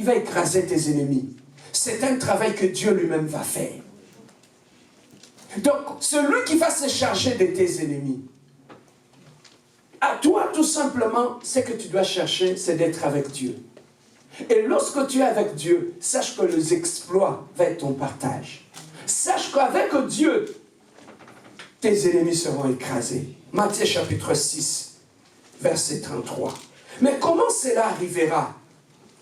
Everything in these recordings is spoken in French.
il va écraser tes ennemis. C'est un travail que Dieu lui-même va faire. Donc, celui qui va se charger de tes ennemis, à toi, tout simplement, ce que tu dois chercher, c'est d'être avec Dieu. Et lorsque tu es avec Dieu, sache que les exploits vont être ton partage. Sache qu'avec Dieu, tes ennemis seront écrasés. Matthieu chapitre 6, verset 33. Mais comment cela arrivera?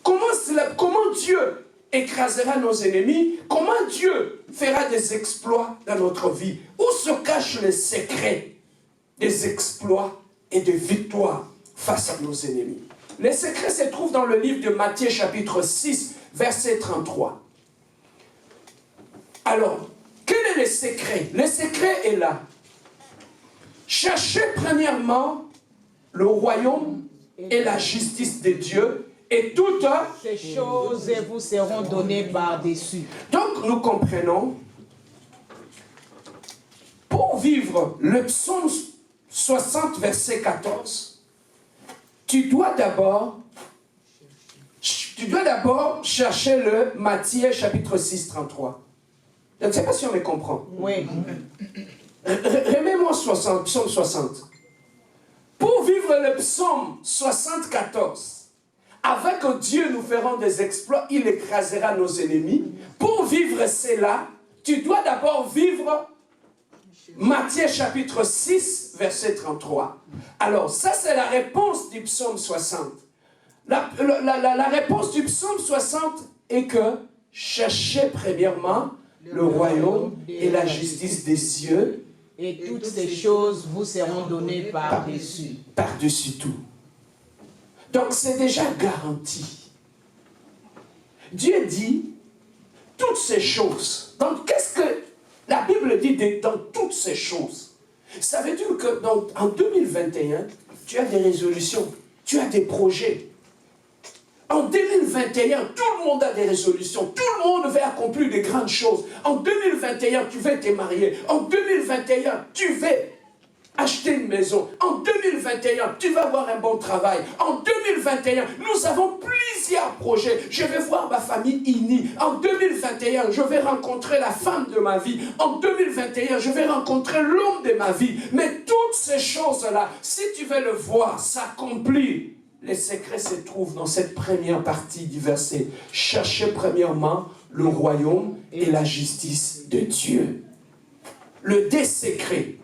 Comment Dieu écrasera nos ennemis? Comment Dieu fera des exploits dans notre vie? Où se cachent les secrets des exploits et des victoires face à nos ennemis? Les secrets se trouvent dans le livre de Matthieu chapitre 6, verset 33. Alors, quel est le secret? Le secret est là. Cherchez premièrement le royaume et la justice de Dieu, et toutes ces choses vous seront données par-dessus. Donc nous comprenons, pour vivre le psaume 60, verset 14, tu dois d'abord chercher le Matthieu chapitre 6, 33. Je ne sais pas si on me comprend. Oui. Remets-moi psaume 60. Pour vivre le psaume 74, avec Dieu nous ferons des exploits, il écrasera nos ennemis. Pour vivre cela, tu dois d'abord vivre Matthieu chapitre 6, verset 33. Alors, ça c'est la réponse du psaume 60. La réponse du psaume 60 est que cherchez premièrement le royaume et la justice des cieux. Et toutes ces choses vous seront données par-dessus. Par-dessus tout. Donc c'est déjà garanti. Dieu dit toutes ces choses. Donc qu'est-ce que la Bible dit dans toutes ces choses? Ça veut dire que en 2021, tu as des résolutions, tu as des projets. En 2021, tout le monde a des résolutions. Tout le monde veut accomplir de grandes choses. En 2021, tu veux te marier. En 2021, tu veux acheter une maison. En 2021, tu vas avoir un bon travail. En 2021, nous avons plusieurs projets. Je vais voir ma famille unie. En 2021, je vais rencontrer la femme de ma vie. En 2021, je vais rencontrer l'homme de ma vie. Mais toutes ces choses-là, si tu veux le voir s'accomplir, les secrets se trouvent dans cette première partie du verset. Cherchez premièrement le royaume et la justice de Dieu. Le des secrets.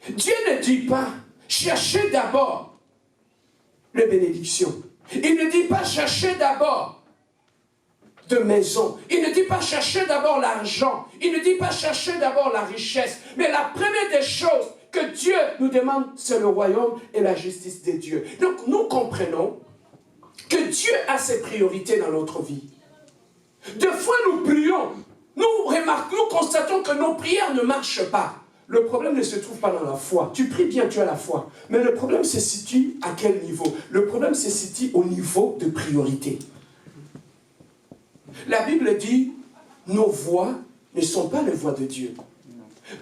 Dieu ne dit pas, cherchez d'abord les bénédictions. Il ne dit pas, cherchez d'abord de maison. Il ne dit pas, cherchez d'abord l'argent. Il ne dit pas, cherchez d'abord la richesse. Mais la première des choses que Dieu nous demande, c'est le royaume et la justice de Dieu. Donc nous comprenons que Dieu a ses priorités dans notre vie. Des fois nous prions, nous constatons que nos prières ne marchent pas. Le problème ne se trouve pas dans la foi. Tu pries bien, tu as la foi. Mais le problème se situe à quel niveau? Le problème se situe au niveau de priorité. La Bible dit, nos voix ne sont pas les voix de Dieu.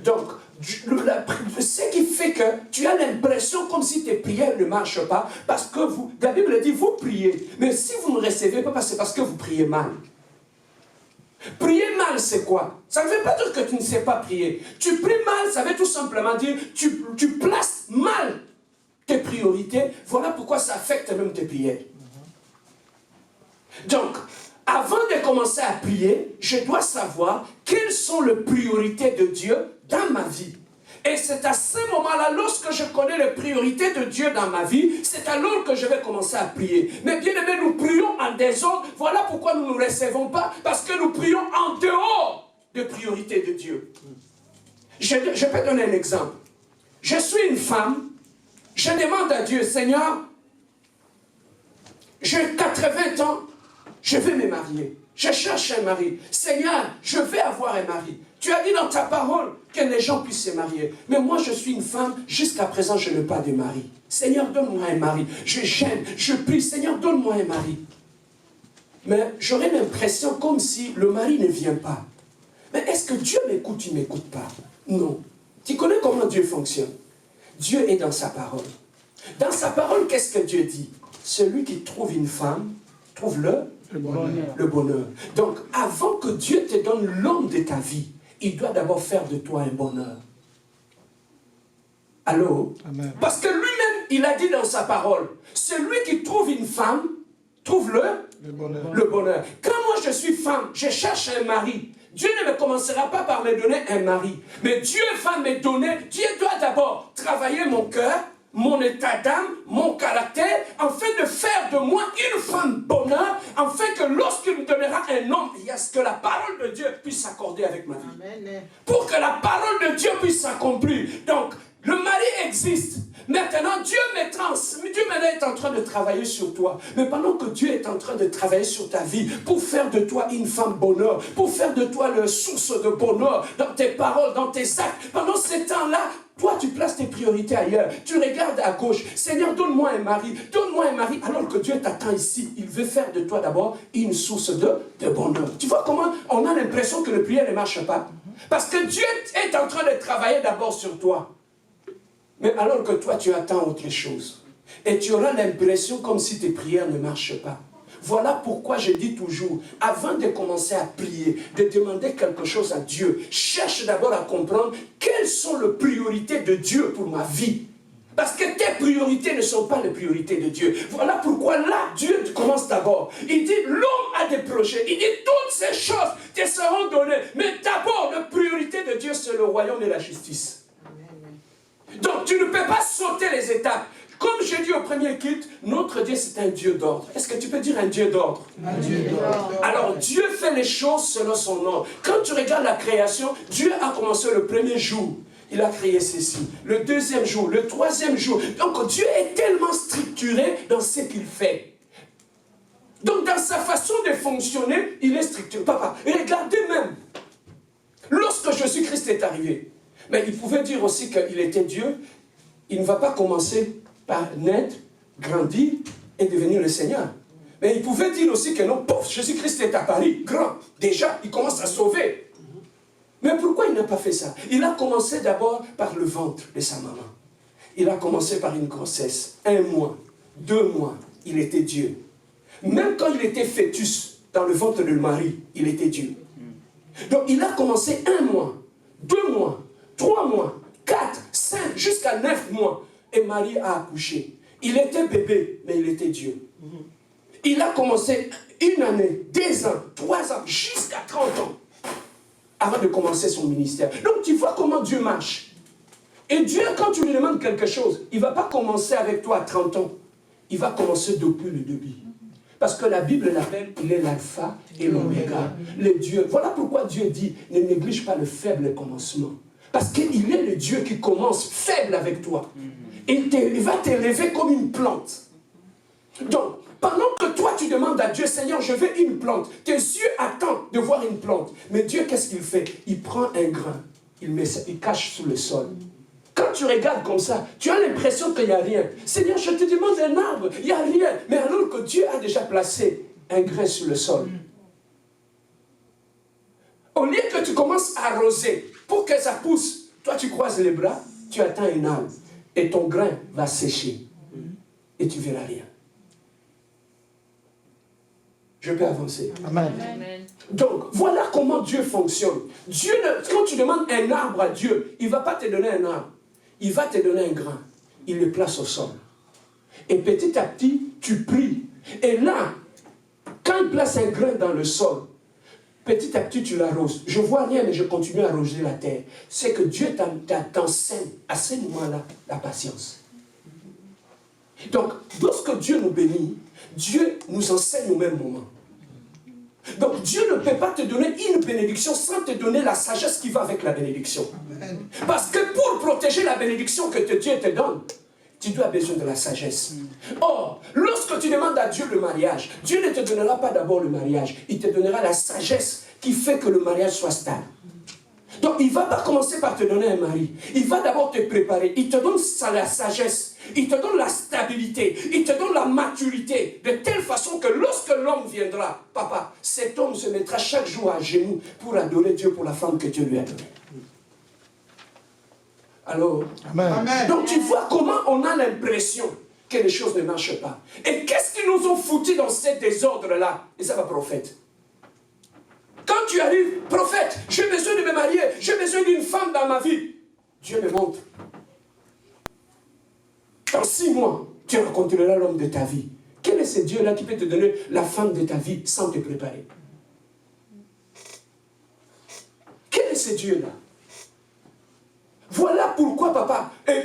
Donc, ce qui fait que tu as l'impression comme si tes prières ne marchent pas, parce que la Bible dit, vous priez, mais si vous ne recevez pas, c'est parce que vous priez mal. Prier mal, c'est quoi? Ça ne veut pas dire que tu ne sais pas prier. Tu pries mal, ça veut tout simplement dire tu places mal tes priorités. Voilà pourquoi ça affecte même tes prières. Donc, avant de commencer à prier, je dois savoir quelles sont les priorités de Dieu dans ma vie. Et c'est à ce moment-là, lorsque je connais les priorités de Dieu dans ma vie, c'est alors que je vais commencer à prier. Mais bien aimé, nous prions en désordre. Voilà pourquoi nous ne recevons pas, parce que nous prions en dehors des priorités de Dieu. Je peux donner un exemple. Je suis une femme, je demande à Dieu, Seigneur, j'ai 80 ans, je vais me marier. Je cherche un mari. Seigneur, je vais avoir un mari. Tu as dit dans ta parole que les gens puissent se marier. Mais moi, je suis une femme. Jusqu'à présent, je n'ai pas de mari. Seigneur, donne-moi un mari. Je gêne, je prie. Seigneur, donne-moi un mari. Mais j'aurais l'impression comme si le mari ne vient pas. Mais est-ce que Dieu m'écoute ou il ne m'écoute pas? Non. Tu connais comment Dieu fonctionne? Dieu est dans sa parole. Dans sa parole, qu'est-ce que Dieu dit? Celui qui trouve une femme trouve le bonheur. le bonheur. Donc, avant que Dieu te donne l'homme de ta vie, il doit d'abord faire de toi un bonheur. Allô? Amen. Parce que lui-même, il a dit dans sa parole, celui qui trouve une femme, trouve Le bonheur. le bonheur. Quand moi je suis femme, je cherche un mari. Dieu ne me commencera pas par me donner un mari. Mais Dieu va me donner, Dieu doit d'abord travailler mon cœur, mon état d'âme, mon caractère, afin de faire de moi une femme bonheur, afin que lorsqu'il me donnera un homme, il y a ce que la parole de Dieu puisse s'accorder avec ma vie. Amen. Pour que la parole de Dieu puisse s'accomplir. Donc, le mari existe. Maintenant, Dieu maintenant est en train de travailler sur toi. Mais pendant que Dieu est en train de travailler sur ta vie, pour faire de toi une femme bonheur, pour faire de toi la source de bonheur dans tes paroles, dans tes actes, pendant ces temps-là, toi, tu places tes priorités ailleurs. Tu regardes à gauche. Seigneur, donne-moi un mari. Donne-moi un mari. Alors que Dieu t'attend ici. Il veut faire de toi d'abord une source de bonheur. Tu vois comment on a l'impression que le prière ne marche pas? Parce que Dieu est en train de travailler d'abord sur toi. Mais alors que toi, tu attends autre chose. Et tu auras l'impression comme si tes prières ne marchent pas. Voilà pourquoi je dis toujours, avant de commencer à prier, de demander quelque chose à Dieu, cherche d'abord à comprendre quelles sont les priorités de Dieu pour ma vie. Parce que tes priorités ne sont pas les priorités de Dieu. Voilà pourquoi là, Dieu commence d'abord. Il dit, l'homme a des projets. Il dit, toutes ces choses te seront données. Mais d'abord, la priorité de Dieu, c'est le royaume et la justice. Donc, tu ne peux pas sauter les étapes. Comme j'ai dit au premier culte, notre Dieu, c'est un Dieu d'ordre. Est-ce que tu peux dire un Dieu d'ordre? Un Dieu d'ordre. Alors, Dieu fait les choses selon son ordre. Quand tu regardes la création, Dieu a commencé le premier jour. Il a créé ceci. Le deuxième jour, le troisième jour. Donc, Dieu est tellement structuré dans ce qu'il fait. Donc, dans sa façon de fonctionner, il est structuré. Papa, regardez même. Lorsque Jésus-Christ est arrivé, mais il pouvait dire aussi qu'il était Dieu. Il ne va pas commencer par naître, grandir et devenir le Seigneur. Mais il pouvait dire aussi que non, pouf, Jésus-Christ est apparu, grand. Déjà, il commence à sauver. Mais pourquoi il n'a pas fait ça? Il a commencé d'abord par le ventre de sa maman. Il a commencé par une grossesse. 1 mois, 2 mois, il était Dieu. Même quand il était fœtus dans le ventre de Marie, il était Dieu. Donc il a commencé 1 mois, 2 mois, 3 mois, 4, 5, jusqu'à 9 mois. Et Marie a accouché. Il était bébé, mais il était Dieu. Il a commencé 1 année, 2 ans, 3 ans, jusqu'à 30 ans, avant de commencer son ministère. Donc tu vois comment Dieu marche. Et Dieu, quand tu lui demandes quelque chose, il ne va pas commencer avec toi à 30 ans. Il va commencer depuis le début. Parce que la Bible l'appelle, il est l'alpha et l'oméga, le Dieu. Voilà pourquoi Dieu dit, ne néglige pas le faible commencement. Parce qu'il est le Dieu qui commence faible avec toi. Il va t'élever comme une plante. Donc, pendant que toi tu demandes à Dieu, Seigneur, je veux une plante. Tes yeux attendent de voir une plante. Mais Dieu, qu'est-ce qu'il fait? Il prend un grain, il cache sous le sol. Quand tu regardes comme ça, tu as l'impression qu'il n'y a rien. Seigneur, je te demande un arbre, il n'y a rien. Mais alors que Dieu a déjà placé un grain sur le sol. Au lieu que tu commences à arroser pour que ça pousse, toi tu croises les bras, tu attends un arbre. Et ton grain va sécher. Et tu ne verras rien. Je peux avancer. Amen. Donc, voilà comment Dieu fonctionne. Dieu, quand tu demandes un arbre à Dieu, il ne va pas te donner un arbre. Il va te donner un grain. Il le place au sol. Et petit à petit, tu pries. Et là, quand il place un grain dans le sol, petit à petit, tu l'arroses. Je ne vois rien, mais je continue à arroser la terre. C'est que Dieu t'enseigne à ce moment-là la patience. Donc, lorsque Dieu nous bénit, Dieu nous enseigne au même moment. Donc Dieu ne peut pas te donner une bénédiction sans te donner la sagesse qui va avec la bénédiction. Parce que pour protéger la bénédiction que Dieu te donne, tu dois besoin de la sagesse. Or, lorsque tu demandes à Dieu le mariage, Dieu ne te donnera pas d'abord le mariage, il te donnera la sagesse qui fait que le mariage soit stable. Donc il ne va pas commencer par te donner un mari. Il va d'abord te préparer. Il te donne la sagesse. Il te donne la stabilité. Il te donne la maturité. De telle façon que lorsque l'homme viendra, papa, cet homme se mettra chaque jour à genoux pour adorer Dieu pour la femme que Dieu lui a donnée. Alors, Amen. donc tu vois comment on a l'impression que les choses ne marchent pas. Et qu'est-ce qu'ils nous ont foutus dans ce désordre-là, et ça va prophète. Quand tu arrives, prophète, j'ai besoin de me marier, j'ai besoin d'une femme dans ma vie. Dieu me montre. Dans 6 mois, tu rencontreras l'homme de ta vie. Quel est ce Dieu-là qui peut te donner la femme de ta vie sans te préparer? Quel est ce Dieu-là? Voilà pourquoi, papa, et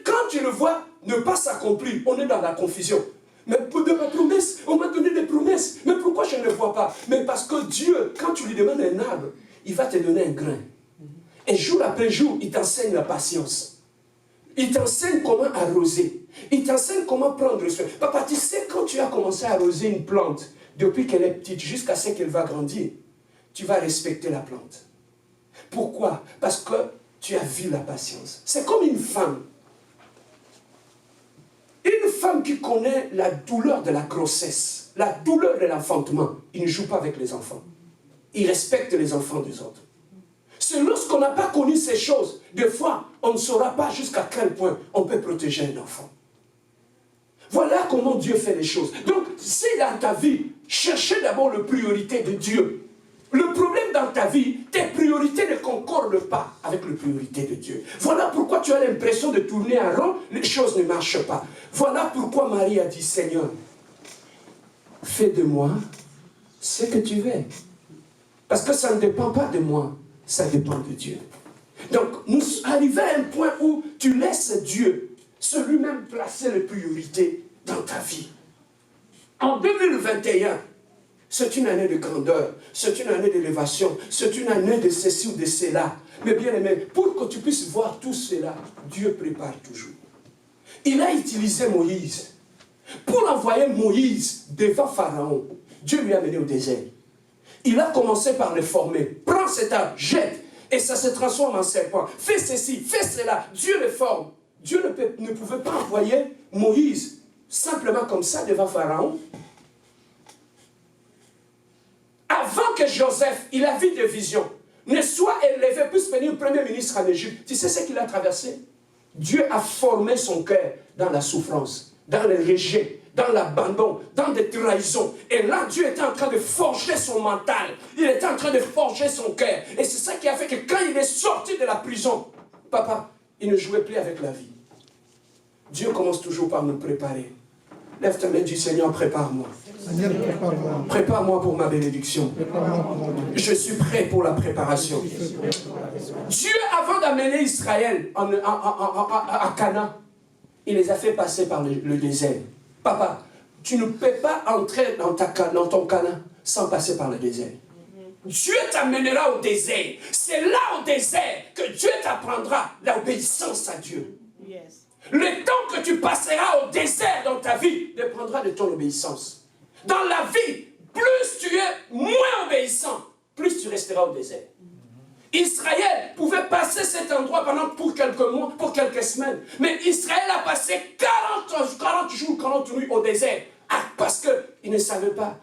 quand tu le vois ne pas s'accomplir, on est dans la confusion. Mais pour de ma promesse, on m'a donné des promesses. Mais pourquoi je ne le vois pas? Mais parce que Dieu, quand tu lui demandes un arbre, il va te donner un grain. Et jour après jour, il t'enseigne la patience. Il t'enseigne comment arroser. Il t'enseigne comment prendre soin. Papa, tu sais, quand tu as commencé à arroser une plante, depuis qu'elle est petite jusqu'à ce qu'elle va grandir, tu vas respecter la plante. Pourquoi? Parce que tu as vu la patience. C'est comme une femme. Une femme qui connaît la douleur de la grossesse, la douleur de l'enfantement, il ne joue pas avec les enfants. Il respecte les enfants des autres. C'est lorsqu'on n'a pas connu ces choses, des fois, on ne saura pas jusqu'à quel point on peut protéger un enfant. Voilà comment Dieu fait les choses. Donc, si dans ta vie, cherchez d'abord la priorité de Dieu. Le problème dans ta vie, tes priorités ne concordent pas avec les priorités de Dieu. Voilà pourquoi tu as l'impression de tourner en rond, les choses ne marchent pas. Voilà pourquoi Marie a dit, Seigneur, fais de moi ce que tu veux. Parce que ça ne dépend pas de moi, ça dépend de Dieu. Donc, nous arrivons à un point où tu laisses Dieu, celui-même, placer les priorités dans ta vie. En 2021, c'est une année de grandeur, c'est une année d'élévation, c'est une année de ceci ou de cela. Mais bien aimé, pour que tu puisses voir tout cela, Dieu prépare toujours. Il a utilisé Moïse. Pour envoyer Moïse devant Pharaon, Dieu lui a mené au désert. Il a commencé par le former. Prends cet arbre, jette, et ça se transforme en serpent. Fais ceci, fais cela. Dieu le forme. Dieu ne pouvait pas envoyer Moïse simplement comme ça devant Pharaon. Avant que Joseph, il a vu des visions, ne soit élevé, puisse venir premier ministre en Égypte. Tu sais ce qu'il a traversé? Dieu a formé son cœur dans la souffrance, dans le rejet, dans l'abandon, dans des trahisons. Et là, Dieu était en train de forger son mental. Il était en train de forger son cœur. Et c'est ça qui a fait que quand il est sorti de la prison, papa, il ne jouait plus avec la vie. Dieu commence toujours par nous préparer. Lève ta main, dis Seigneur, prépare-moi. Seigneur, prépare-moi. Prépare-moi pour ma bénédiction. Je suis prêt pour la préparation. Dieu, avant d'amener Israël à Canaan, il les a fait passer par le désert. Papa, tu ne peux pas entrer dans ton Canaan sans passer par le désert. Dieu t'amènera au désert. C'est là au désert que Dieu t'apprendra l'obéissance à Dieu. Yes. Le temps que tu passeras au désert dans ta vie dépendra de ton obéissance. Dans la vie, plus tu es moins obéissant, plus tu resteras au désert. Israël pouvait passer cet endroit pour quelques mois, pour quelques semaines. Mais Israël a passé 40 jours, 40 nuits au désert. Parce qu'il ne savait pas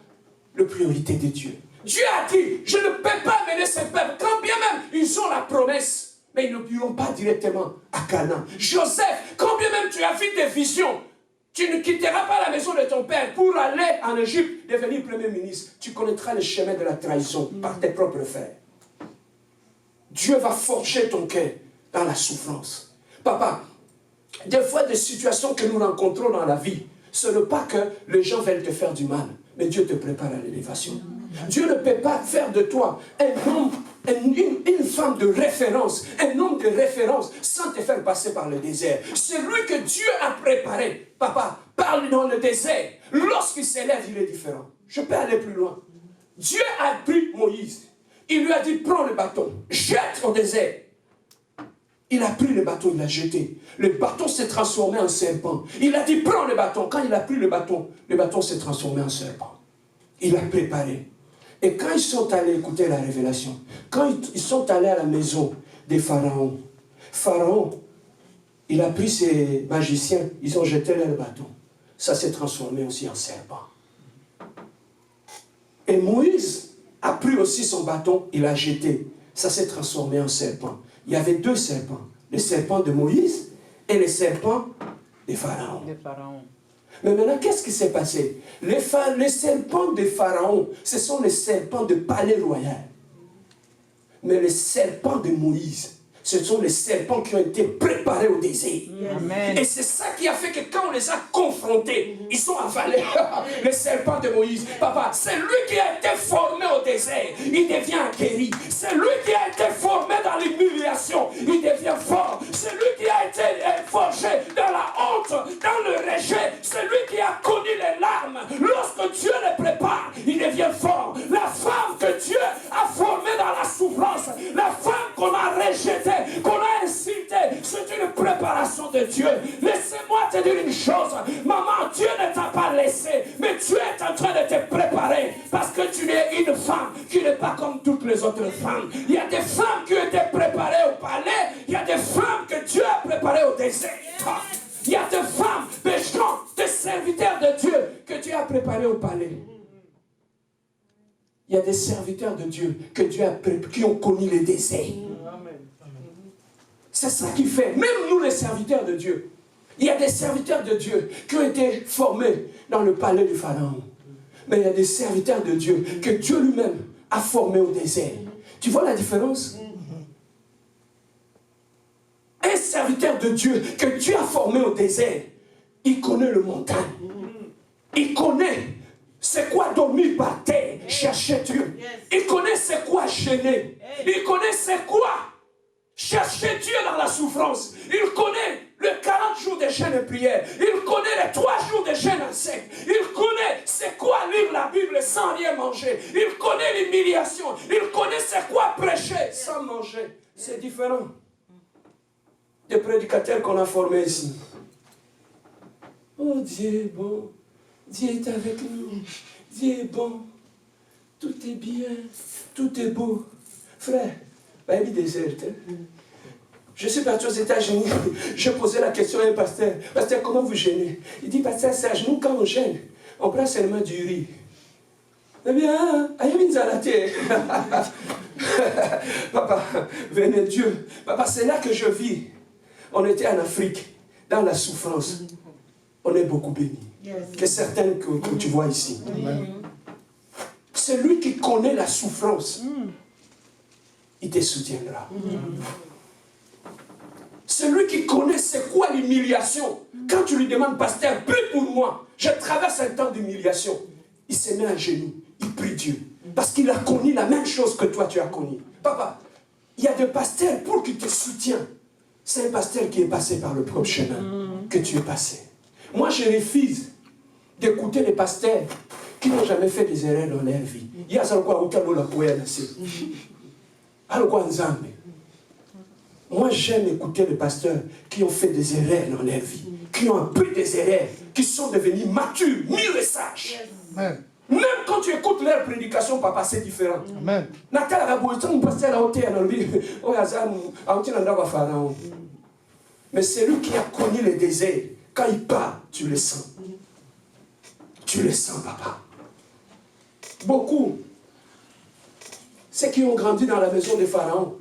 la priorité de Dieu. Dieu a dit, je ne peux pas mener ce peuple, quand bien même ils ont la promesse. Mais ils ne pourront pas directement à Canaan. Joseph, quand bien même tu as vu des visions, tu ne quitteras pas la maison de ton père pour aller en Égypte, devenir premier ministre. Tu connaîtras le chemin de la trahison par tes propres frères. Dieu va forger ton cœur dans la souffrance. Papa, des fois des situations que nous rencontrons dans la vie, ce n'est pas que les gens veulent te faire du mal, mais Dieu te prépare à l'élévation. Dieu ne peut pas faire de toi un homme, une femme de référence, un homme de référence, sans te faire passer par le désert. C'est lui que Dieu a préparé. Papa, parle dans le désert. Lorsqu'il s'élève, il est différent. Je peux aller plus loin. Dieu a pris Moïse. Il lui a dit, prends le bâton, jette au désert. Il a pris le bâton, il l'a jeté. Le bâton s'est transformé en serpent. Il a dit, prends le bâton. Quand il a pris le bâton s'est transformé en serpent. Il a préparé. Et quand ils sont allés écouter la révélation, quand ils sont allés à la maison des pharaons, Pharaon, il a pris ses magiciens, ils ont jeté leur bâton. Ça s'est transformé aussi en serpent. Et Moïse a pris aussi son bâton, il l'a jeté. Ça s'est transformé en serpent. Il y avait 2 serpents. Le serpent de Moïse et le serpent des pharaons. Mais maintenant, qu'est-ce qui s'est passé? Les serpents de Pharaon, ce sont les serpents de palais royal. Mais les serpents de Moïse, ce sont les serpents qui ont été préparés au désert. Amen. Et c'est ça qui a fait que quand on les a confrontés, ils sont avalés. Les serpents de Moïse. Papa, c'est lui qui a été formé au désert. Il devient guéri. C'est lui qui a été formé dans l'humiliation. Il devient fort. C'est lui qui a été forgé dans la honte, dans le rejet. C'est lui qui a connu les larmes. Lorsque Dieu les prépare, il devient fort. La femme que Dieu a formée dans la souffrance, la femme qu'on a rejetée, qu'on a insulté, c'est une préparation de Dieu. Laissez-moi te dire une chose, maman, Dieu ne t'a pas laissé, mais Dieu est en train de te préparer, parce que tu es une femme qui n'est pas comme toutes les autres femmes. Il y a des femmes qui ont été préparées au palais, il y a des femmes que Dieu a préparées au désert. Il y a des femmes, des gens, des serviteurs de Dieu que Dieu a préparés au palais. Il y a des serviteurs de Dieu que Dieu a préparés, qui ont connu le désert. C'est ça qui fait, même nous les serviteurs de Dieu, il y a des serviteurs de Dieu qui ont été formés dans le palais du Pharaon. Mais il y a des serviteurs de Dieu que Dieu lui-même a formés au désert. Tu vois la différence? Un serviteur de Dieu que Dieu a formé au désert, il connaît le montagne. Il connaît c'est quoi dormir par terre, chercher Dieu. Il connaît c'est quoi gêner. Il connaît c'est quoi chercher Dieu dans la souffrance. Il connaît le 40 jours de jeûne et prière. Il connaît les 3 jours de jeûne en sec. Il connaît c'est quoi lire la Bible sans rien manger. Il connaît l'humiliation. Il connaît c'est quoi prêcher sans manger. C'est différent des prédicateurs qu'on a formés ici. Oh Dieu est bon. Dieu est avec nous. Dieu est bon. Tout est bien. Tout est beau. Frère, baby déserte. Je suis parti aux États-Unis. Je posais la question à un pasteur. Pasteur, comment vous gênez? Il dit, pasteur Serge, nous quand on gêne, on prend seulement du riz. Eh bien, papa, venez Dieu. Papa, c'est là que je vis. On était en Afrique, dans la souffrance. On est beaucoup bénis. Que certains que tu vois ici. Celui qui connaît la souffrance, il te soutiendra. Celui qui connaît c'est quoi l'humiliation, quand tu lui demandes, pasteur, prie pour moi, je traverse un temps d'humiliation, il se met à genoux, il prie Dieu. Parce qu'il a connu la même chose que toi tu as connu. Papa, il y a des pasteurs pour qu'ils te soutiennent. C'est un pasteur qui est passé par le propre chemin que tu es passé. Moi, je refuse d'écouter les pasteurs qui n'ont jamais fait des erreurs dans leur vie. Il y a ça quoi moi, j'aime écouter les pasteurs qui ont fait des erreurs dans leur vie, qui ont appris des erreurs, qui sont devenus matures, mûrs et sages. Amen. Même quand tu écoutes leur prédication, papa, c'est différent. Amen. Mais celui qui a connu le désert, quand il part, tu le sens. Tu le sens, papa. Beaucoup, ceux qui ont grandi dans la maison de Pharaon,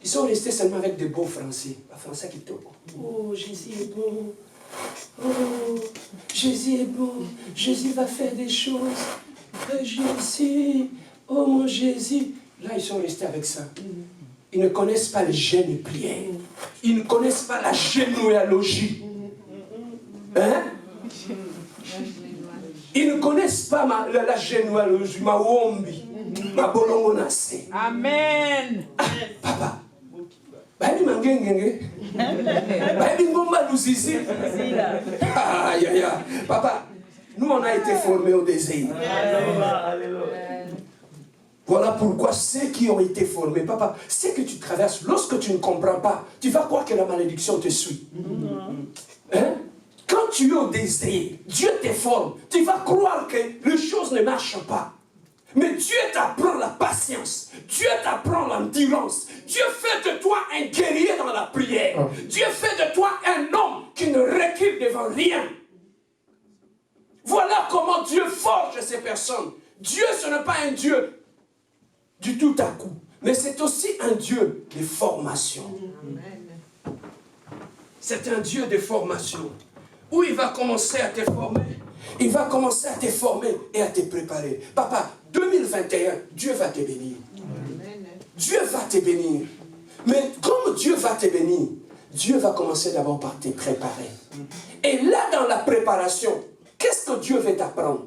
ils sont restés seulement avec des beaux Français. Un Français qui tourne. Oh, Jésus est bon. Oh, Jésus est bon. Jésus va faire des choses. Jésus. Oh, mon Jésus. Là, ils sont restés avec ça. Ils ne connaissent pas les jeûnes et prières. Ils ne connaissent pas la généalogie. Hein? Ils ne connaissent pas la généalogie. Ma wombi. Ma bolongonase. Amen. Papa. Baby mangengenge. Baby ngomba luzizi. Aïe aïe aïe. Papa, nous on a été formés au désert. Voilà pourquoi ceux qui ont été formés, papa, ce que tu traverses, lorsque tu ne comprends pas, tu vas croire que la malédiction te suit. Hein? Quand tu es au désert, Dieu te forme, tu vas croire que les choses ne marchent pas. Mais Dieu t'apprend la patience. Dieu t'apprend l'endurance. Dieu fait de toi un guerrier dans la prière. Dieu fait de toi un homme qui ne recule devant rien. Voilà comment Dieu forge ces personnes. Dieu, ce n'est pas un Dieu du tout à coup. Mais c'est aussi un Dieu de formation. C'est un Dieu de formation. où il va commencer à te former. Il va commencer à te former et à te préparer. Papa, 2021, Dieu va te bénir. Dieu va te bénir. Mais comme Dieu va te bénir, Dieu va commencer d'abord par te préparer. Et là, dans la préparation, qu'est-ce que Dieu veut t'apprendre?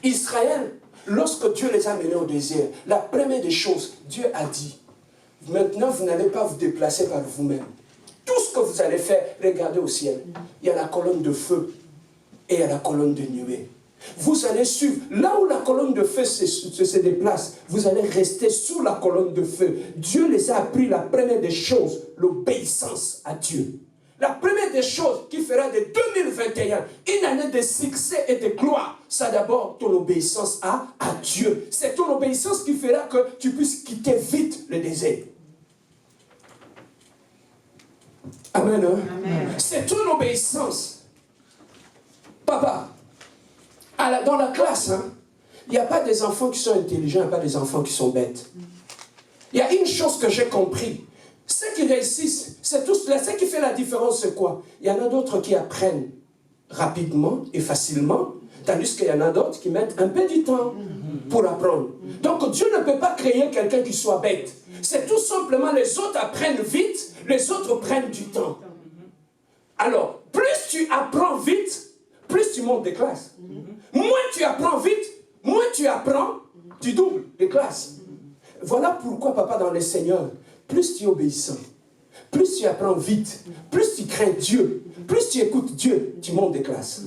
Israël, lorsque Dieu les a menés au désert, la première des choses, Dieu a dit, maintenant vous n'allez pas vous déplacer par vous-même. Tout ce que vous allez faire, regardez au ciel. Il y a la colonne de feu et il y a la colonne de nuée. Vous allez suivre. Là où la colonne de feu se déplace, vous allez rester sous la colonne de feu. Dieu les a appris la première des choses, l'obéissance à Dieu. La première des choses qui fera de 2021 une année de succès et de gloire, c'est d'abord ton obéissance à Dieu. C'est ton obéissance qui fera que tu puisses quitter vite le désert. Amen. Hein? Amen. C'est ton obéissance. Papa, dans la classe, hein, il n'y a pas des enfants qui sont intelligents, il n'y a pas des enfants qui sont bêtes. Il y a une chose que j'ai compris. Ceux qui réussissent, c'est tous là. Ce qui fait la différence, c'est quoi? Il y en a d'autres qui apprennent rapidement et facilement, tandis qu'il y en a d'autres qui mettent un peu du temps pour apprendre. Donc Dieu ne peut pas créer quelqu'un qui soit bête. C'est tout simplement les autres apprennent vite, les autres prennent du temps. Alors, plus tu apprends vite, plus tu montes de classe. Moins tu apprends vite, moins tu apprends, tu doubles de classe. Voilà pourquoi, papa, dans le Seigneur, plus tu es obéissant, plus tu apprends vite, plus tu crains Dieu, plus tu écoutes Dieu, tu montes de classe.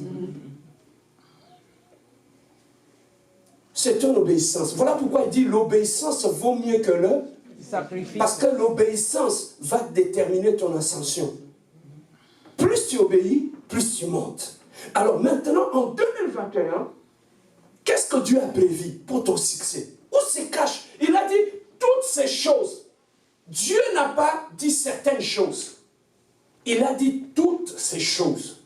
C'est ton obéissance. Voilà pourquoi il dit l'obéissance vaut mieux que le sacrifice. Parce que l'obéissance va déterminer ton ascension. Plus tu obéis, plus tu montes. Alors maintenant, en 2021, qu'est-ce que Dieu a prévu pour ton succès? Où se cache? Il a dit toutes ces choses. Dieu n'a pas dit certaines choses. Il a dit toutes ces choses.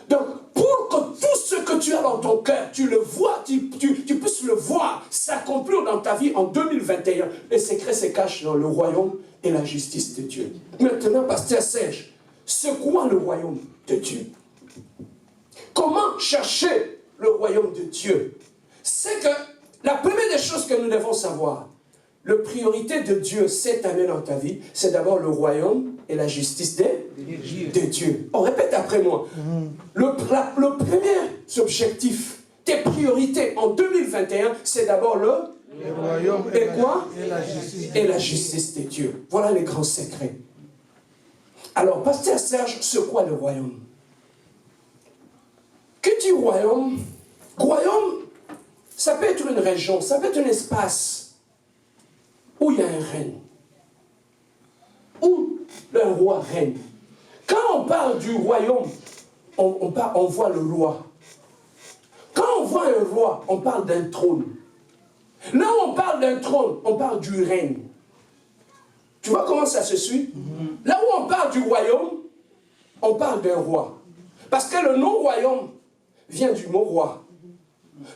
Donc, pour que tout ce que tu as dans ton cœur, tu le vois, tu puisses le voir s'accomplir dans ta vie en 2021, les secrets se cachent dans le royaume et la justice de Dieu. Maintenant, pasteur Serge, c'est quoi le royaume de Dieu? Comment chercher le royaume de Dieu? C'est que la première des choses que nous devons savoir, la priorité de Dieu cette année dans ta vie, c'est d'abord le royaume et la justice de Dieu. On répète après moi. Le premier objectif, tes priorités en 2021, c'est d'abord le royaume et quoi? Et la justice de Dieu. Voilà les grands secrets. Alors, pasteur Serge, c'est quoi le royaume? Que dit royaume? Royaume, ça peut être une région, ça peut être un espace où il y a un règne, où un roi règne. Quand on parle du royaume, on voit le roi. Quand on voit un roi, on parle d'un trône. Là où on parle d'un trône, on parle du règne. Tu vois comment ça se suit? Là où on parle du royaume, on parle d'un roi. Parce que le nom royaume vient du mot roi.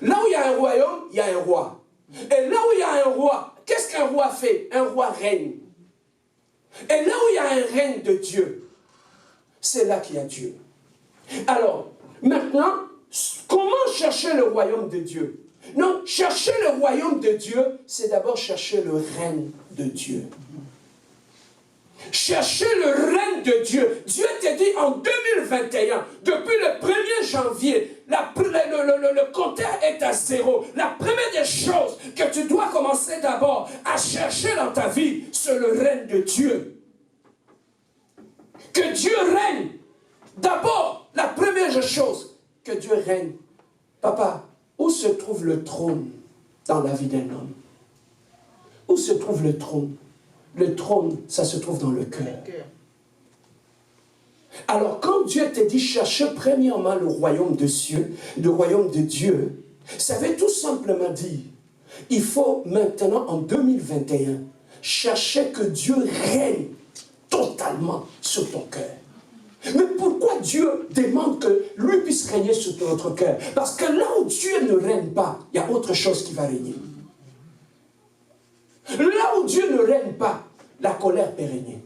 Là où il y a un royaume, il y a un roi. Et là où il y a un roi, qu'est-ce qu'un roi fait? Un roi règne. Et là où il y a un règne de Dieu, c'est là qu'il y a Dieu. Alors, maintenant, comment chercher le royaume de Dieu? Non, chercher le royaume de Dieu, c'est d'abord chercher le règne de Dieu. Chercher le règne de Dieu. Dieu t'a dit en 2021, depuis le 1er janvier, le compteur est à 0. La première des choses que tu dois commencer d'abord à chercher dans ta vie, c'est le règne de Dieu. Que Dieu règne. D'abord, la première chose, que Dieu règne. Papa, où se trouve le trône dans la vie d'un homme? Où se trouve le trône? Le trône, ça se trouve dans le cœur. Alors, quand Dieu t'a dit chercher premièrement le royaume de Dieu, ça veut tout simplement dire, il faut maintenant, en 2021, chercher que Dieu règne totalement sur ton cœur. Mais pourquoi Dieu demande que lui puisse régner sur notre cœur? Parce que là où Dieu ne règne pas, il y a autre chose qui va régner. Là où Dieu ne règne pas, la colère peut régner.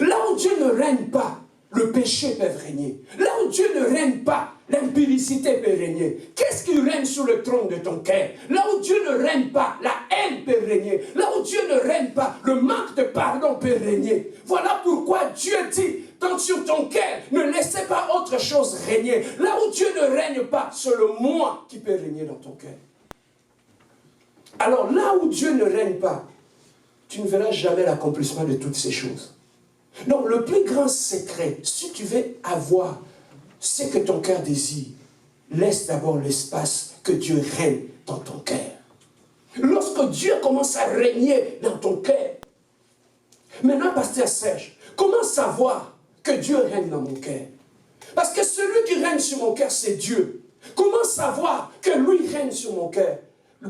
Là où Dieu ne règne pas, le péché peut régner. Là où Dieu ne règne pas, l'impudicité peut régner. Qu'est-ce qui règne sur le trône de ton cœur? Là où Dieu ne règne pas, la haine peut régner. Là où Dieu ne règne pas, le manque de pardon peut régner. Voilà pourquoi Dieu dit, donc sur ton cœur, ne laissez pas autre chose régner. Là où Dieu ne règne pas, c'est le moi qui peut régner dans ton cœur. Alors là où Dieu ne règne pas, tu ne verras jamais l'accomplissement de toutes ces choses. Donc le plus grand secret, si tu veux avoir ce que ton cœur désire, laisse d'abord l'espace que Dieu règne dans ton cœur. Lorsque Dieu commence à régner dans ton cœur, maintenant, pasteur Serge, comment savoir que Dieu règne dans mon cœur? Parce que celui qui règne sur mon cœur, c'est Dieu. Comment savoir que lui règne sur mon cœur?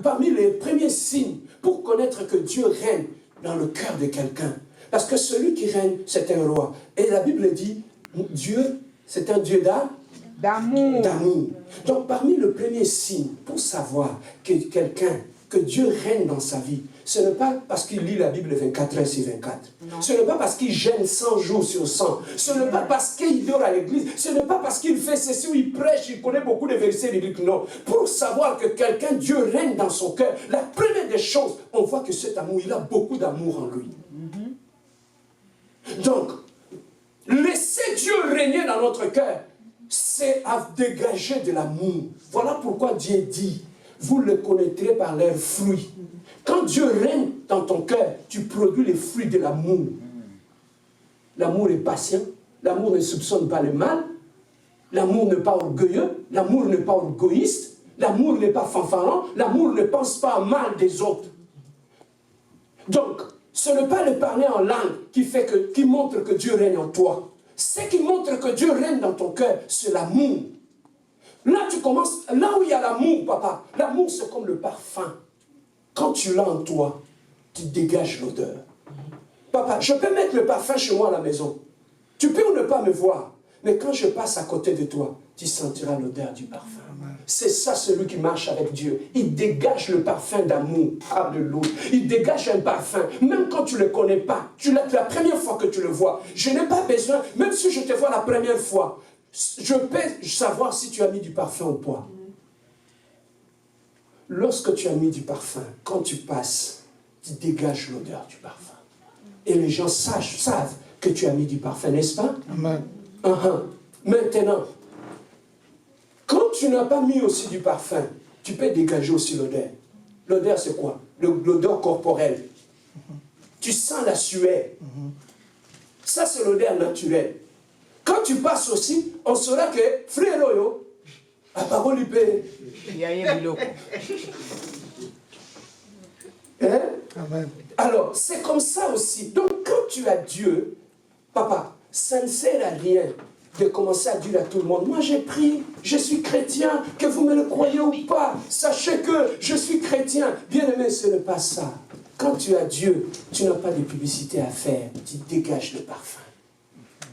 Parmi les premiers signes pour connaître que Dieu règne dans le cœur de quelqu'un. Parce que celui qui règne, c'est un roi. Et la Bible dit, Dieu, c'est un Dieu d'amour. Donc, parmi les premiers signes pour savoir que quelqu'un, que Dieu règne dans sa vie, ce n'est pas parce qu'il lit la Bible 24 heures sur 24. Non. Ce n'est pas parce qu'il gêne 100 jours sur 100. Ce n'est pas parce qu'il dort à l'église. Ce n'est pas parce qu'il fait ceci ou il prêche, il connaît beaucoup de versets bibliques. Non. Pour savoir que quelqu'un, Dieu règne dans son cœur, la première des choses, on voit que cet amour, il a beaucoup d'amour en lui. Donc, laisser Dieu régner dans notre cœur, c'est à dégager de l'amour. Voilà pourquoi Dieu dit, vous le connaîtrez par leurs fruits. Quand Dieu règne dans ton cœur, tu produis les fruits de l'amour. L'amour est patient, l'amour ne soupçonne pas le mal, l'amour n'est pas orgueilleux, l'amour n'est pas égoïste, l'amour n'est pas fanfaron, l'amour ne pense pas au mal des autres. Donc, ce n'est pas le parler en langue qui montre que Dieu règne en toi. Ce qui montre que Dieu règne dans ton cœur, c'est l'amour. Là, tu commences, là où il y a l'amour, papa, l'amour c'est comme le parfum. Quand tu l'as en toi, tu dégages l'odeur. Papa, je peux mettre le parfum chez moi à la maison. Tu peux ou ne pas me voir, mais quand je passe à côté de toi, tu sentiras l'odeur du parfum. C'est ça celui qui marche avec Dieu. Il dégage le parfum d'amour. Alléluia. Il dégage un parfum. Même quand tu ne le connais pas, la première fois que tu le vois, je n'ai pas besoin, même si je te vois la première fois, je peux savoir si tu as mis du parfum ou pas. Lorsque tu as mis du parfum, quand tu passes, tu dégages l'odeur du parfum. Et les gens savent que tu as mis du parfum, n'est-ce pas? Amen. Maintenant, quand tu n'as pas mis aussi du parfum, tu peux dégager aussi l'odeur. L'odeur, c'est quoi? L'odeur corporelle. Tu sens la sueur. Ça, c'est l'odeur naturelle. Quand tu passes aussi, on saura que frère Oyo, à parole il peut. Hein? Amen. Alors, c'est comme ça aussi. Donc, quand tu as Dieu, papa, ça ne sert à rien de commencer à dire à tout le monde, moi j'ai pris, je suis chrétien, que vous me le croyez ou pas, sachez que je suis chrétien. Bien aimé, ce n'est pas ça. Quand tu as Dieu, tu n'as pas de publicité à faire, tu dégages le parfum.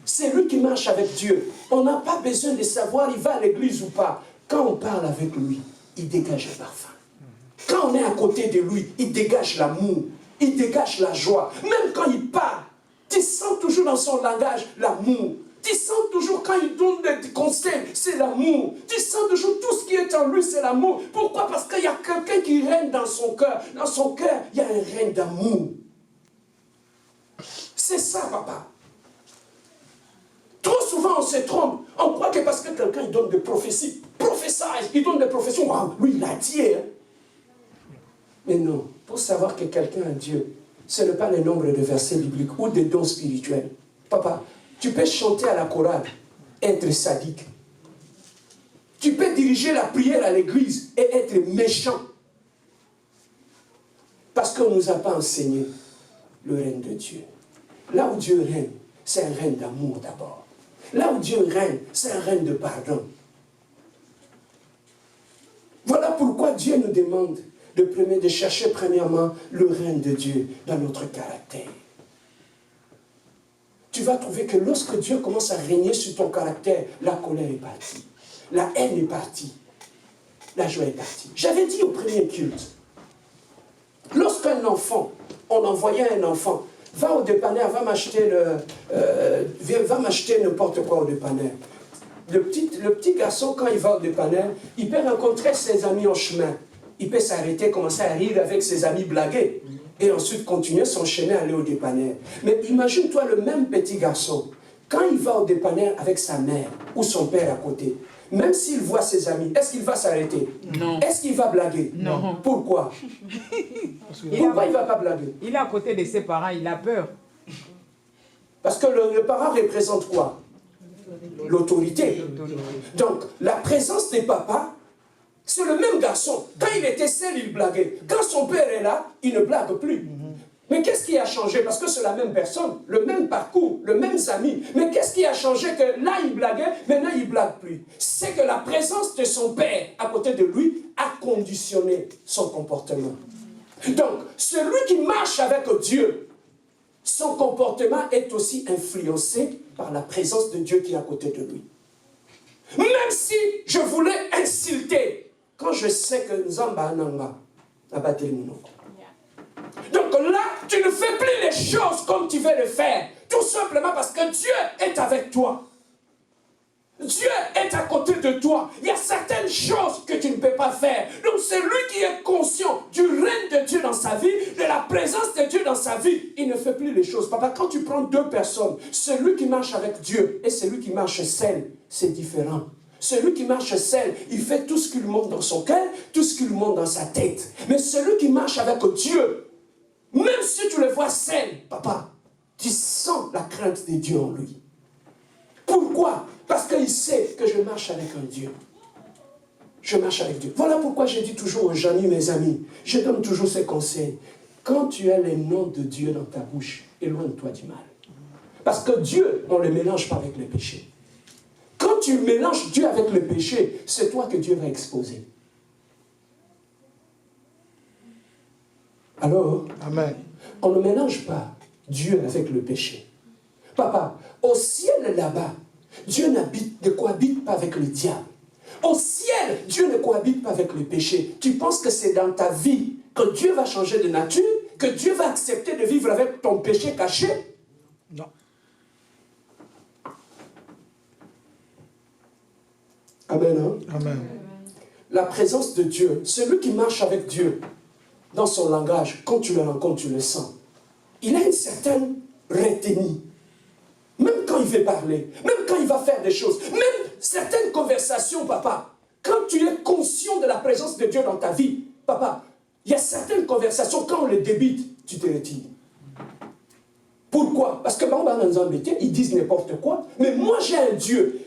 C'est lui qui marche avec Dieu. On n'a pas besoin de savoir il va à l'église ou pas. Quand on parle avec lui, il dégage le parfum. Quand on est à côté de lui, il dégage l'amour, il dégage la joie. Même quand il parle, tu sens toujours dans son langage l'amour. Tu sens toujours quand il donne des conseils, c'est l'amour. Tu sens toujours tout ce qui est en lui, c'est l'amour. Pourquoi? Parce qu'il y a quelqu'un qui règne dans son cœur. Dans son cœur, il y a un règne d'amour. C'est ça, papa. Trop souvent, on se trompe. On croit que parce que quelqu'un donne des prophéties, il donne des prophéties, wow, lui, il a dit. Hein? Mais non, pour savoir que quelqu'un a Dieu, ce n'est pas le nombre de versets bibliques ou des dons spirituels. Papa, tu peux chanter à la chorale, être sadique. Tu peux diriger la prière à l'église et être méchant. Parce qu'on ne nous a pas enseigné le règne de Dieu. Là où Dieu règne, c'est un règne d'amour d'abord. Là où Dieu règne, c'est un règne de pardon. Voilà pourquoi Dieu nous demande de chercher premièrement le règne de Dieu dans notre caractère. Tu vas trouver que lorsque Dieu commence à régner sur ton caractère, la colère est partie, la haine est partie, la joie est partie. J'avais dit au premier culte, lorsqu'un enfant, on envoyait un enfant, Va au dépanneur, va m'acheter n'importe quoi au dépanneur. Le petit garçon, quand il va au dépanneur, il peut rencontrer ses amis au chemin. Il peut s'arrêter, commencer à rire avec ses amis, blaguer. Et ensuite continuer son chemin, aller au dépanneur. Mais imagine-toi le même petit garçon, quand il va au dépanneur avec sa mère ou son père à côté, même s'il voit ses amis, est-ce qu'il va s'arrêter? Non. Est-ce qu'il va blaguer? Non. Pourquoi? Pourquoi il ne va pas blaguer? Il est à côté de ses parents, il a peur. Parce que le parent représente quoi? L'autorité. Donc, la présence des papas, c'est le même garçon. Quand il était seul, il blaguait. Quand son père est là, il ne blague plus. Mais qu'est-ce qui a changé? Parce que c'est la même personne, le même parcours, le même amis. Mais qu'est-ce qui a changé que là, il blaguait, maintenant, il ne blague plus? C'est que la présence de son père à côté de lui a conditionné son comportement. Donc, celui qui marche avec Dieu, son comportement est aussi influencé par la présence de Dieu qui est à côté de lui. Même si je voulais insulter, quand je sais que Nzamba Nanga a battu le monoko. Donc là, tu ne fais plus les choses comme tu veux le faire. Tout simplement parce que Dieu est avec toi. Dieu est à côté de toi. Il y a certaines choses que tu ne peux pas faire. Donc c'est lui qui est conscient du règne de Dieu dans sa vie, de la présence de Dieu dans sa vie. Il ne fait plus les choses. Papa, quand tu prends deux personnes, celui qui marche avec Dieu et celui qui marche seul, c'est différent. Celui qui marche seul, il fait tout ce qu'il monte dans son cœur, tout ce qu'il monte dans sa tête. Mais celui qui marche avec Dieu, même si tu le vois seul, papa, tu sens la crainte de Dieu en lui. Pourquoi? Parce qu'il sait que je marche avec un Dieu. Je marche avec Dieu. Voilà pourquoi je dis toujours aux jeunes, mes amis, je donne toujours ces conseils. Quand tu as les noms de Dieu dans ta bouche, éloigne-toi du mal. Parce que Dieu, on ne le mélange pas avec le péché. Quand tu mélanges Dieu avec le péché, c'est toi que Dieu va exposer. Alors, Amen. on ne mélange pas Dieu avec le péché. Papa, au ciel là-bas, Dieu ne cohabite pas avec le diable. Au ciel, Dieu ne cohabite pas avec le péché. Tu penses que c'est dans ta vie que Dieu va changer de nature, que Dieu va accepter de vivre avec ton péché caché? Non. Amen. Hein? Amen. La présence de Dieu, celui qui marche avec Dieu, dans son langage, quand tu le rencontres, tu le sens. Il a une certaine retenue. Même quand il veut parler, même quand il va faire des choses, même certaines conversations, papa, quand tu es conscient de la présence de Dieu dans ta vie, papa, il y a certaines conversations, quand on les débite, tu te retires. Pourquoi? Parce que ils disent n'importe quoi, mais moi j'ai un Dieu.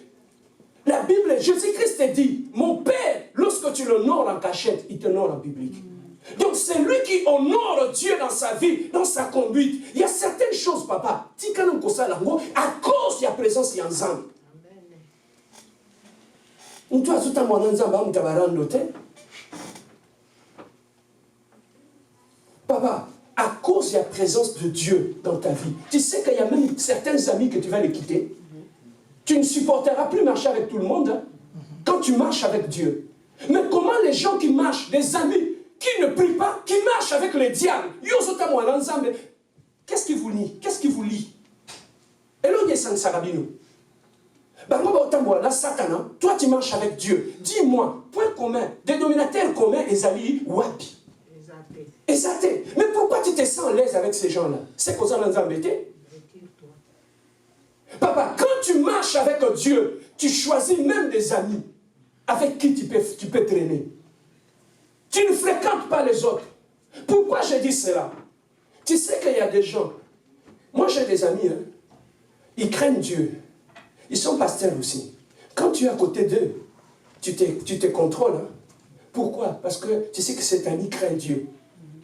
La Bible, Jésus-Christ te dit, mon Père, lorsque tu l'honores en cachette, il t'honore en public. Donc c'est lui qui honore Dieu dans sa vie, dans sa conduite. Il y a certaines choses, papa, à cause de la présence d'Yanzam. Papa, à cause de la présence de Dieu dans ta vie, tu sais qu'il y a même certains amis que tu vas les quitter. Tu ne supporteras plus marcher avec tout le monde hein, quand tu marches avec Dieu. Mais comment les gens qui marchent, des amis, qui ne prient pas, qui marchent avec le diable, qu'est-ce qui vous lie? Qu'est-ce qui vous lie? Toi tu marches avec Dieu. Dis-moi, point commun, dénominateur commun, Ezali, Wapi. Exacté. Mais pourquoi tu te sens à l'aise avec ces gens-là? C'est qu'on s'en a embêté. Papa, quand tu marches avec Dieu, tu choisis même des amis avec qui tu peux traîner. Tu ne fréquentes pas les autres. Pourquoi je dis cela? Tu sais qu'il y a des gens, moi j'ai des amis, hein, ils craignent Dieu. Ils sont pasteurs aussi. Quand tu es à côté d'eux, tu te contrôles. Hein. Pourquoi? Parce que tu sais que cet ami craint Dieu.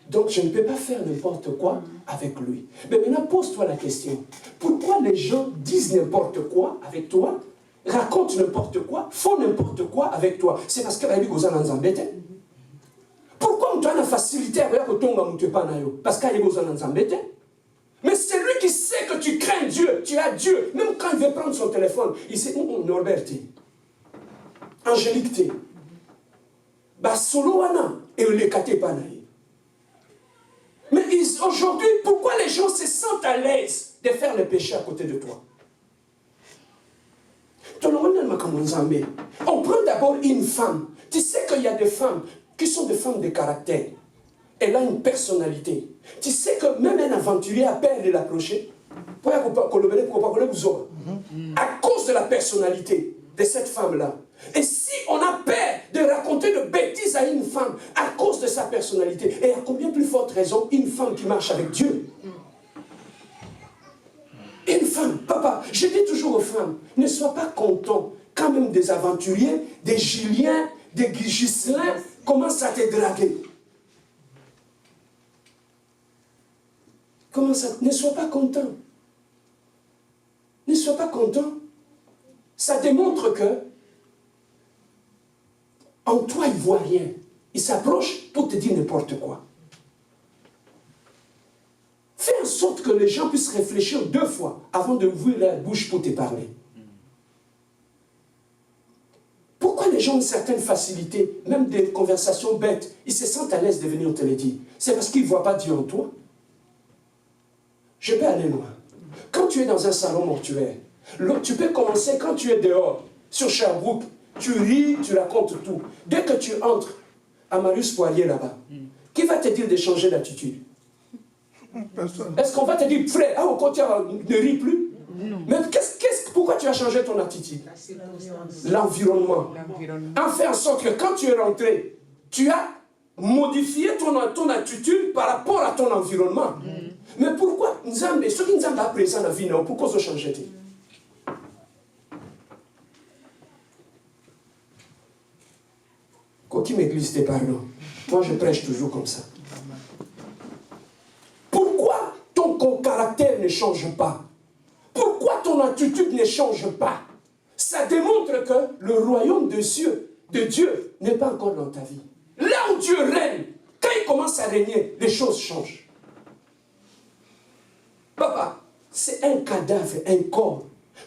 Donc je ne peux pas faire n'importe quoi avec lui. Mais maintenant pose-toi la question. Pourquoi les gens disent n'importe quoi avec toi, racontent n'importe quoi, font n'importe quoi avec toi? C'est parce que la vie vous en embête. Pourquoi on a la facilité à voir que ton gars ne pas naïo? Parce qu'il vous en embête. Mais c'est lui qui sait que tu crains Dieu, tu as Dieu. Même quand il veut prendre son téléphone, il sait, Norbert, Angélique, bah solo wana et le kate pas naïo. Mais aujourd'hui, pourquoi les gens se sentent à l'aise de faire le péché à côté de toi? On prend d'abord une femme. Tu sais qu'il y a des femmes qui sont des femmes de caractère. Elle a une personnalité. Tu sais que même un aventurier a peur de l'approcher. À cause de la personnalité de cette femme-là. Et si on a peur de raconter de bêtises à une femme à cause de sa personnalité, et à combien plus forte raison une femme qui marche avec Dieu? Une femme, papa, je dis toujours aux femmes, ne sois pas content quand même des aventuriers, des Juliens, des Giselins commencent à te draguer. Comment ça? Ne sois pas content. Ne sois pas content. Ça démontre que en toi, il ne voit rien. Il s'approche pour te dire n'importe quoi. Fais en sorte que les gens puissent réfléchir 2 fois avant d'ouvrir la bouche pour te parler. Pourquoi les gens ont une certaine facilité, même des conversations bêtes, ils se sentent à l'aise de venir te le dire? C'est parce qu'ils ne voient pas Dieu en toi. Je peux aller loin. Quand tu es dans un salon mortuaire, tu peux commencer quand tu es dehors, sur Sherbrooke, tu ris, tu racontes tout. Dès que tu entres à Marius Poirier là-bas, qui va te dire de changer d'attitude? Personne. Est-ce qu'on va te dire, frère, au contraire, ne ris plus? Non. Mais pourquoi tu as changé ton attitude? L'environnement. En fait en sorte que quand tu es rentré, tu as modifié ton attitude par rapport à ton environnement. Mais pourquoi ceux qui nous ont appris ça dans la vie, pourquoi ils ont changé? Qui m'église tes pardon. Moi, je prêche toujours comme ça. Pourquoi ton caractère ne change pas? Pourquoi ton attitude ne change pas? Ça démontre que le royaume de Dieu n'est pas encore dans ta vie. Là où Dieu règne, quand il commence à régner, les choses changent. Papa, c'est un cadavre, un corps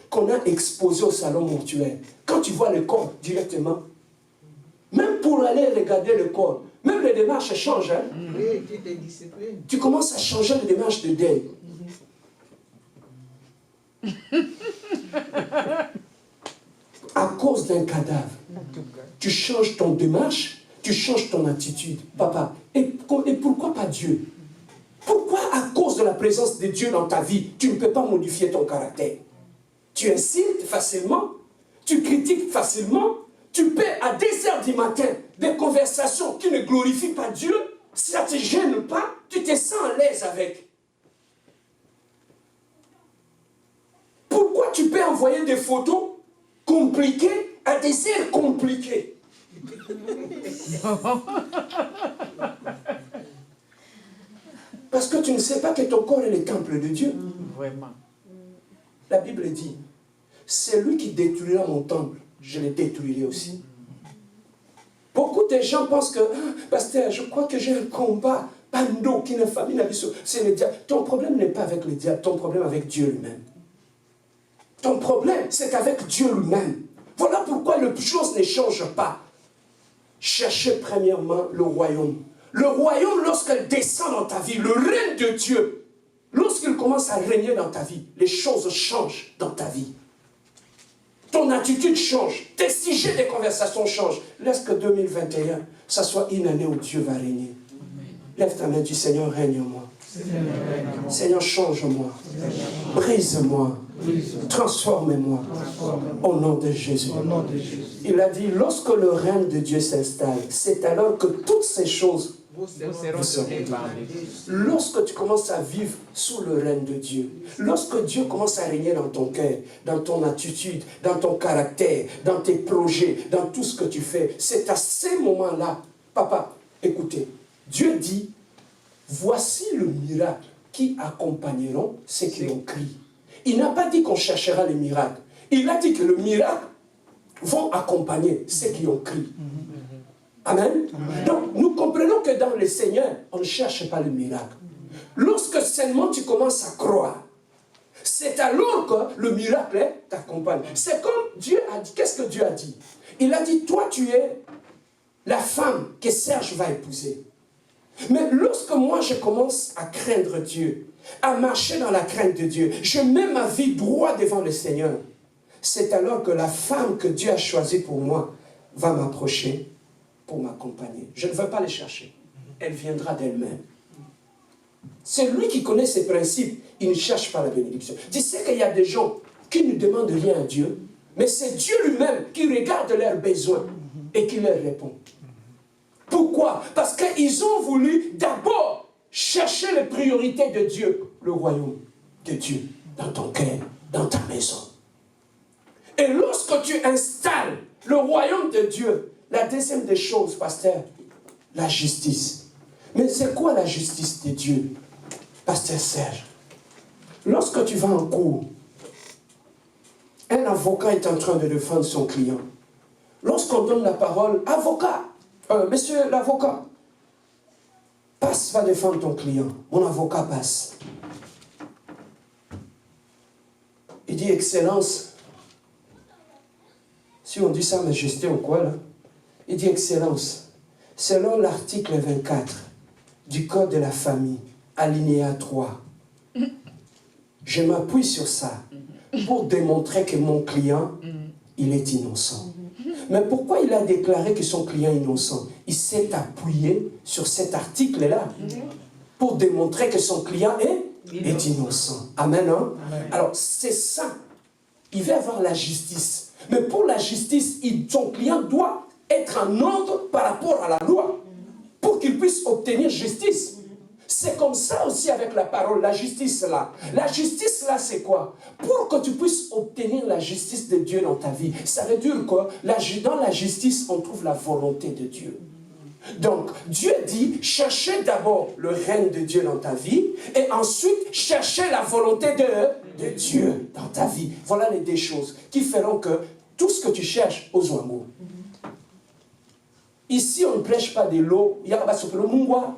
qu'on a exposé au salon mortuaire. Quand tu vois le corps directement, même pour aller regarder le corps, même les démarches changent. Hein? Oui, tu te disciplines. Tu commences à changer les démarches de deuil. À cause d'un cadavre, tu changes ton démarche, tu changes ton attitude. Papa, et pourquoi pas Dieu? Pourquoi à cause de la présence de Dieu dans ta vie, tu ne peux pas modifier ton caractère? Tu insultes facilement, tu critiques facilement, tu peux à 10h du matin des conversations qui ne glorifient pas Dieu, si ça ne te gêne pas, tu te sens à l'aise avec. Pourquoi tu peux envoyer des photos compliquées à des heures compliquées? Parce que tu ne sais pas que ton corps est le temple de Dieu. Vraiment. La Bible dit, c'est lui qui détruira mon temple, je le détruirai aussi. Beaucoup de gens pensent que, pasteur, je crois que j'ai un combat. Pando, qui ne famille n'a c'est le diable. Ton problème n'est pas avec le diable, ton problème est avec Dieu lui-même. Ton problème, c'est avec Dieu lui-même. Voilà pourquoi les choses ne changent pas. Cherchez premièrement le royaume. Le royaume, lorsqu'il descend dans ta vie, le règne de Dieu, lorsqu'il commence à régner dans ta vie, les choses changent dans ta vie. Ton attitude change, tes sujets de conversation changent. Laisse que 2021, ça soit une année où Dieu va régner. Lève ta main, dis Seigneur, règne-moi. Seigneur, change-moi. Brise-moi. Transforme-moi. Au nom de Jésus. Il a dit, lorsque le règne de Dieu s'installe, c'est alors que toutes ces choses vous seront données. Lorsque tu commences à vivre sous le règne de Dieu, lorsque Dieu commence à régner dans ton cœur, dans ton attitude, dans ton caractère, dans tes projets, dans tout ce que tu fais, c'est à ces moments-là, papa, écoutez, Dieu dit, voici le miracle qui accompagneront ceux qui ont crié. Il n'a pas dit qu'on cherchera les miracles. Il a dit que le miracle vont accompagner ceux qui ont crié. Amen. Donc, nous comprenons que dans le Seigneur, on ne cherche pas le miracle. Lorsque seulement tu commences à croire, c'est alors que le miracle t'accompagne. C'est comme Dieu a dit. Qu'est-ce que Dieu a dit? Il a dit, toi, tu es la femme que Serge va épouser. Mais lorsque moi je commence à craindre Dieu, à marcher dans la crainte de Dieu, je mets ma vie droit devant le Seigneur, c'est alors que la femme que Dieu a choisie pour moi va m'approcher pour m'accompagner. Je ne veux pas les chercher. Elle viendra d'elle-même. C'est lui qui connaît ses principes. Il ne cherche pas la bénédiction. Tu sais qu'il y a des gens qui ne demandent rien à Dieu, mais c'est Dieu lui-même qui regarde leurs besoins et qui leur répond. Pourquoi? Parce qu'ils ont voulu d'abord chercher les priorités de Dieu, le royaume de Dieu, dans ton cœur, dans ta maison. Et lorsque tu installes le royaume de Dieu, la deuxième des choses, pasteur, la justice. Mais c'est quoi la justice de Dieu, pasteur Serge? Lorsque tu vas en cours, un avocat est en train de défendre son client. Lorsqu'on donne la parole, avocat, monsieur l'avocat, passe, va défendre ton client. Mon avocat passe. Il dit, Excellence, si on dit ça, majesté ou quoi, là, il dit, Excellence, selon l'article 24 du Code de la famille, alinéa 3, je m'appuie sur ça pour démontrer que mon client, il est innocent. Mais pourquoi il a déclaré que son client est innocent? Il s'est appuyé sur cet article-là pour démontrer que son client est innocent. Amen, hein? Amen. Alors, c'est ça. Il va avoir la justice. Mais pour la justice, son client doit être en ordre par rapport à la loi pour qu'il puisse obtenir justice. C'est comme ça aussi avec la parole, la justice là. La justice là, c'est quoi? Pour que tu puisses obtenir la justice de Dieu dans ta vie, ça veut dire quoi? Dans la justice, on trouve la volonté de Dieu. Donc, Dieu dit, cherchez d'abord le règne de Dieu dans ta vie, et ensuite, cherchez la volonté de Dieu dans ta vie. Voilà les deux choses qui feront que tout ce que tu cherches aux amours. Ici, on ne prêche pas de l'eau. Il y a le mungwa,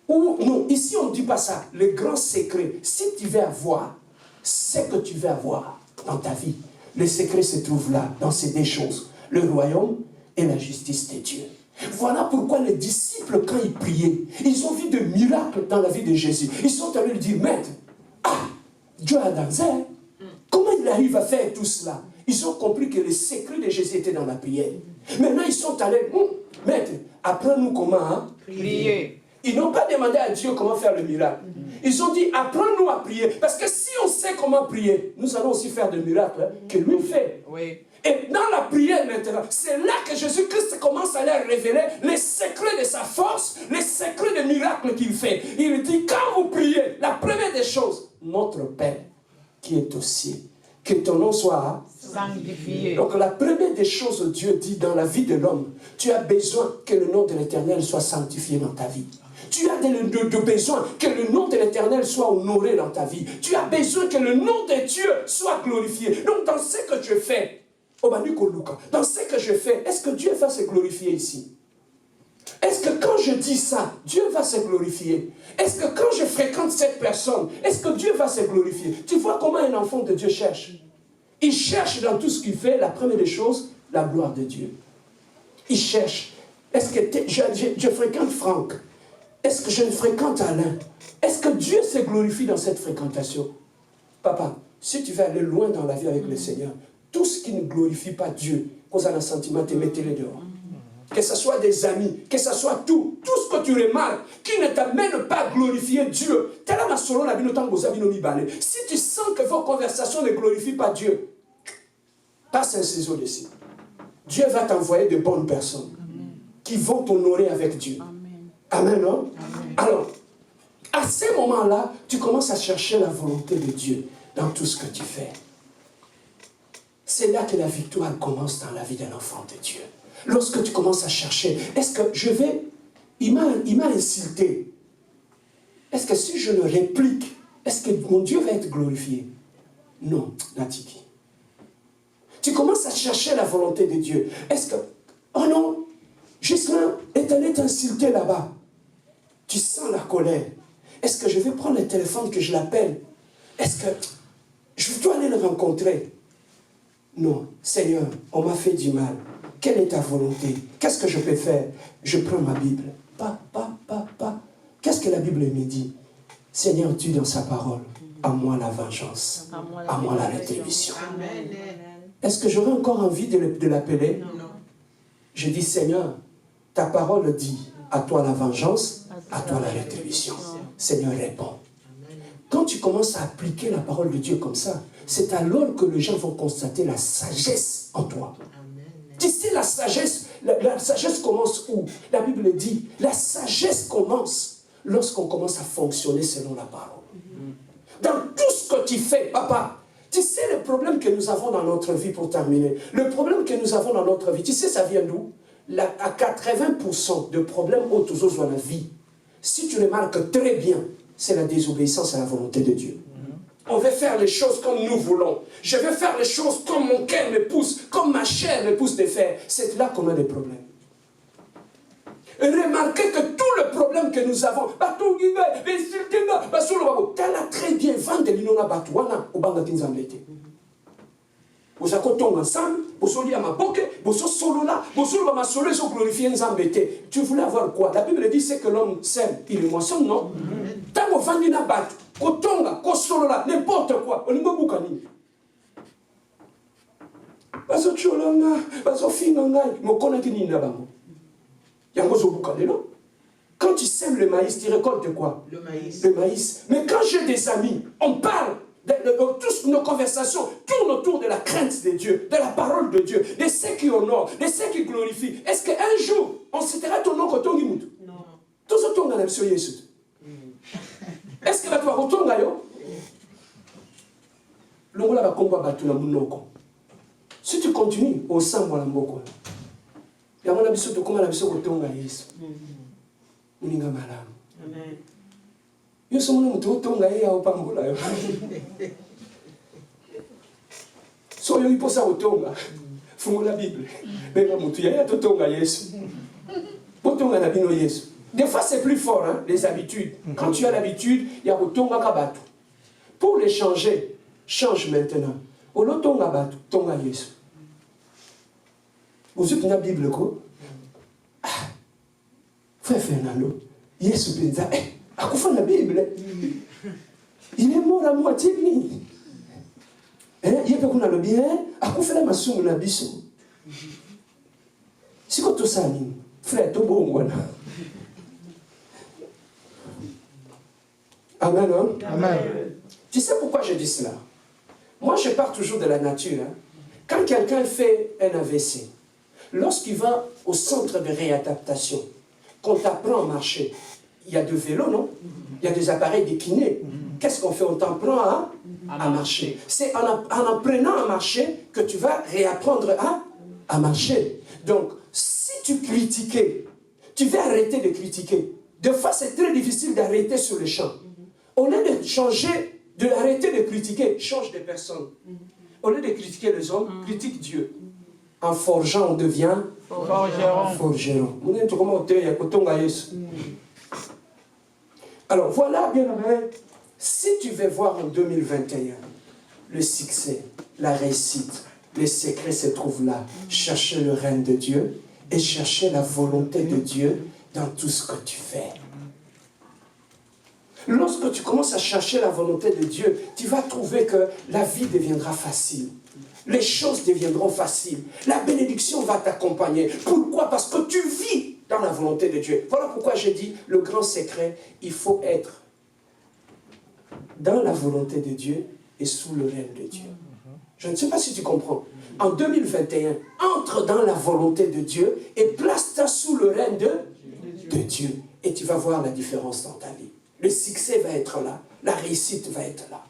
non, ici, on ne dit pas ça. Le grand secret, si tu veux avoir ce que tu veux avoir dans ta vie, le secret se trouve là, dans ces deux choses, le royaume et la justice de Dieu. Voilà pourquoi les disciples, quand ils priaient, ils ont vu de miracles dans la vie de Jésus. Ils sont allés lui dire, Maître, Dieu a dansé. Comment il arrive à faire tout cela? Ils ont compris que le secret de Jésus était dans la prière. Maintenant, ils sont allés, Maître, apprends-nous comment prier. Ils n'ont pas demandé à Dieu comment faire le miracle. Ils ont dit, apprends-nous à prier. Parce que si on sait comment prier, nous allons aussi faire des miracles que lui fait. Oui. Et dans la prière maintenant, c'est là que Jésus-Christ commence à leur révéler les secrets de sa force, les secrets des miracles qu'il fait. Il dit, quand vous priez, la première des choses, notre Père qui est au ciel, que ton nom soit sanctifié. Donc la première des choses, Dieu dit dans la vie de l'homme, tu as besoin que le nom de l'Éternel soit sanctifié dans ta vie. Tu as besoin que le nom de l'Éternel soit honoré dans ta vie. Tu as besoin que le nom de Dieu soit glorifié. Donc dans ce que je fais, dans ce que je fais, est-ce que Dieu va se glorifier ici? Est-ce que quand je dis ça, Dieu va se glorifier? Est-ce que quand je fréquente cette personne, est-ce que Dieu va se glorifier? Tu vois comment un enfant de Dieu cherche? Il cherche dans tout ce qu'il fait, la première des choses, la gloire de Dieu. Il cherche. Est-ce que je fréquente Franck? Est-ce que je fréquente Alain? Est-ce que Dieu se glorifie dans cette fréquentation? Papa, si tu veux aller loin dans la vie avec le Seigneur, tout ce qui ne glorifie pas Dieu, cause un sentiment, mettez-les dehors. Que ce soit des amis, que ce soit tout ce que tu remarques qui ne t'amène pas à glorifier Dieu. Si tu sens que vos conversations ne glorifient pas Dieu, passe un ciseau dessus. Dieu va t'envoyer de bonnes personnes qui vont t'honorer avec Dieu. Amen, non? Amen. Alors, à ces moments-là, tu commences à chercher la volonté de Dieu dans tout ce que tu fais. C'est là que la victoire commence dans la vie d'un enfant de Dieu. Lorsque tu commences à chercher, est-ce que il m'a insulté. Est-ce que si je le réplique, est-ce que mon Dieu va être glorifié? Non, Natiki. Tu commences à chercher la volonté de Dieu. Est-ce que, oh non, Gislain est allé t'insulter là-bas. Tu sens la colère. Est-ce que je vais prendre le téléphone, que je l'appelle? Est-ce que je dois aller le rencontrer? Non, Seigneur, on m'a fait du mal. Quelle est ta volonté? Qu'est-ce que je peux faire? Je prends ma Bible. Qu'est-ce que la Bible me dit? Seigneur Dieu, dans sa parole, à moi la vengeance, à moi la rétribution. Est-ce que j'aurais encore envie de l'appeler? Non. Je dis, Seigneur, ta parole dit, à toi la vengeance, à toi la rétribution. Seigneur, réponds. Quand tu commences à appliquer la parole de Dieu comme ça, c'est alors que les gens vont constater la sagesse en toi. Tu sais, la sagesse commence où? La Bible dit, la sagesse commence lorsqu'on commence à fonctionner selon la parole. Dans tout ce que tu fais, papa, tu sais le problème que nous avons dans notre vie, pour terminer, le problème que nous avons dans notre vie, tu sais ça vient d'où? À 80% de problèmes autour de la vie, si tu remarques très bien, c'est la désobéissance à la volonté de Dieu. On veut faire les choses comme nous voulons. Je veux faire les choses comme mon cœur me pousse, comme ma chair me pousse de faire. C'est là qu'on a des problèmes. Et remarquez que tout le problème que nous avons, très bien vendre l'inona batuana au banga kinzambete. Vous avez ensemble, vous avez maboke, vous avez solola, vous avez ma solo, vous glorifiez nzambete. Tu voulais avoir quoi? La Bible dit c'est que l'homme sème, il est moisson, non? Tant que vous vendez na batu, kotonga, kosolola, n'importe quoi, on est bokani. Baso cholanga, baso finanga, mokona kini na bango. Yango bokani, non? Quand tu sèmes le maïs, tu récoltes quoi? Le maïs. Le maïs. Mais quand j'ai des amis, on parle, toutes nos conversations tournent autour de la crainte de Dieu, de la parole de Dieu, de ceux qui honorent, de ceux qui glorifient. Est-ce qu'un jour, on citera ton nom quand on dit Moutou? Non. Tout ce ton nom est sur Jésus. Est-ce que tu vas retourner là? L'ongola va combattre battu la mounoko. Si tu continues, au sein de la mboko, il y a mon abisso de comment la bisso retourne à Jésus. Uninga malamu. Amen. Yo somo mtu utonga yeye au pambola yo. So yo iposa utonga. Funga la Bible. Benga mtu yeye totonga Yesu. Utonga na bino Yesu. Des fois c'est plus fort hein, les habitudes. Quand tu as l'habitude, il y a utonga kabatu. Pour les changer, change maintenant. Olo tonga batu, tonga Yesu. Vous êtes dans la Bible quoi? Frère Fernando, Yesu penza, akufa la Bible. Il est mort à moitié ni. Il peut qu'on a le bien, akufa la masungu na biso. Si ko to sani, frère to bongwana. Amen. Hein? Amen. Tu sais pourquoi je dis cela? Moi, je pars toujours de la nature. Hein? Quand quelqu'un fait un AVC, lorsqu'il va au centre de réadaptation, quand tu apprends à marcher, il y a des vélos, non? Il y a des appareils de kiné. Qu'est-ce qu'on fait? On t'apprend à marcher. C'est en apprenant à marcher que tu vas réapprendre à marcher. Donc, si tu critiquais, tu vas arrêter de critiquer. Des fois, c'est très difficile d'arrêter sur le champ. Au lieu de changer, d'arrêter de critiquer, change de personne. Au lieu de critiquer les hommes, critique Dieu. En forgeant, on devient forgeron. Alors voilà, bien aimé, si tu veux voir en 2021 le succès, la réussite, les secrets se trouvent là. Chercher le règne de Dieu et chercher la volonté de Dieu dans tout ce que tu fais. Lorsque tu commences à chercher la volonté de Dieu, tu vas trouver que la vie deviendra facile. Les choses deviendront faciles. La bénédiction va t'accompagner. Pourquoi? Parce que tu vis dans la volonté de Dieu. Voilà pourquoi j'ai dit, le grand secret, il faut être dans la volonté de Dieu et sous le règne de Dieu. Je ne sais pas si tu comprends. En 2021, entre dans la volonté de Dieu et place-toi sous le règne de Dieu. Et tu vas voir la différence dans ta vie. Le succès va être là. La réussite va être là.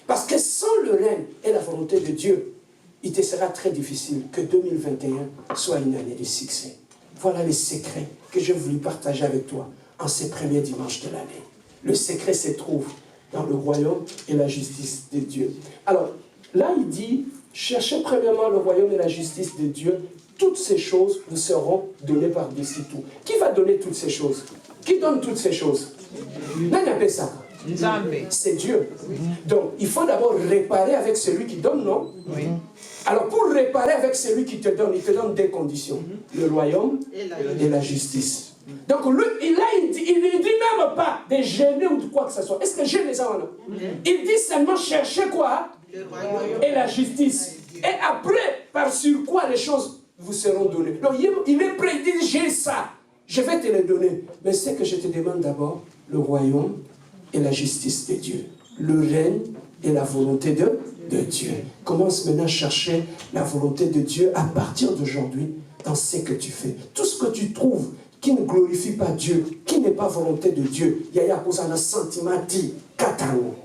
Parce que sans le règne et la volonté de Dieu, il te sera très difficile que 2021 soit une année de succès. Voilà les secrets que je voulais partager avec toi en ces premiers dimanches de l'année. Le secret se trouve dans le royaume et la justice de Dieu. Alors, là, il dit, cherchez premièrement le royaume et la justice de Dieu. Toutes ces choses vous seront données par-dessus tout. Qui va donner toutes ces choses? Qui donne toutes ces choses? Nzambe. C'est Dieu. Donc, il faut d'abord réparer avec celui qui donne, non? Oui. Alors, pour réparer avec celui qui te donne, il te donne des conditions. Le royaume et la justice. Donc, lui, il ne dit même pas de gêner ou de quoi que ce soit. Est-ce que gêne les gens? Il dit seulement chercher quoi? Le royaume Et la justice. Et après, par sur quoi les choses vous seront données. Donc, il est prêt, il dit, j'ai ça. Je vais te le donner. Mais c'est que je te demande d'abord le royaume et la justice de Dieu. Le règne et la volonté de Dieu. Commence maintenant à chercher la volonté de Dieu à partir d'aujourd'hui dans ce que tu fais. Tout ce que tu trouves qui ne glorifie pas Dieu, qui n'est pas volonté de Dieu, il y a un sentiment dit, katano.